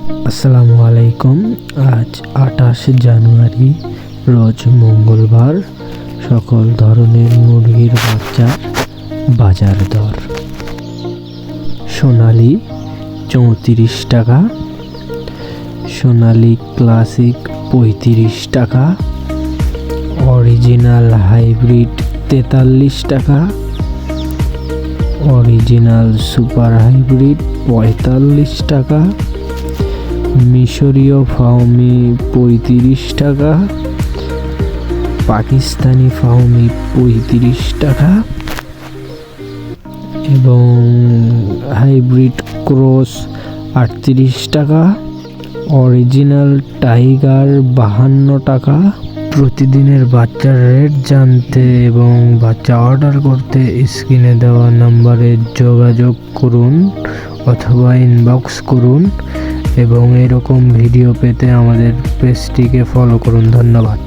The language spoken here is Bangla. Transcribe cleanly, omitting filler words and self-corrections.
আসসালামু আলাইকুম। আজ 28 জানুয়ারি, রোজ মঙ্গলবার। সকল ধরনের মুরগির বাচ্চার বাজার দর। সোনালী 34 টাকা, সোনালী ক্লাসিক 35 টাকা, অরিজিনাল হাইব্রিড 43 টাকা, অরিজিনাল সুপার হাইব্রিড 45 টাকা, মিশরীয় ফাউমি 35 টাকা, পাকিস্তানি ফাউমি 35 টাকা এবং হাইব্রিড ক্রস 38 টাকা, অরিজিনাল টাইগার 52 টাকা। প্রতিদিনের বাচ্চার রেট জানতে এবং বাচ্চা অর্ডার করতে স্ক্রিনে দেওয়া নম্বরে যোগাযোগ করুন অথবা ইনবক্স করুন এবং এরকম ভিডিও পেতে আমাদের পেজটিকে ফলো করুন। ধন্যবাদ।